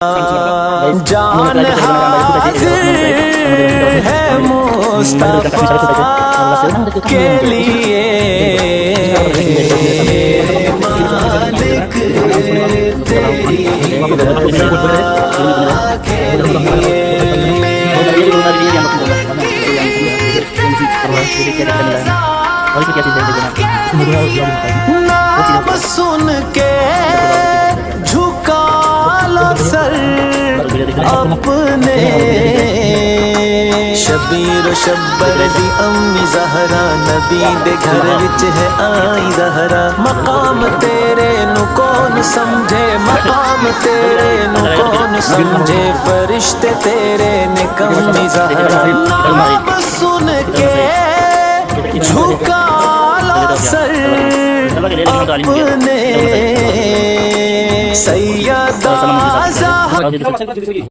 جان حاضر ہے مصطفیٰ کے لیے مالک تیری رضا کے لیے نام سن کے جھکا لو سر اپنے شبیر و شبر دی امی زہرا نبی دے گھر وچ ہے آئی زہرا مقام تیرے نو کون سمجھے مقام تیرے نو کون سمجھے فرشتے تیرے نے کمی زہرا نام سن کے جھکا لو سر اپنے سیدہ زہرا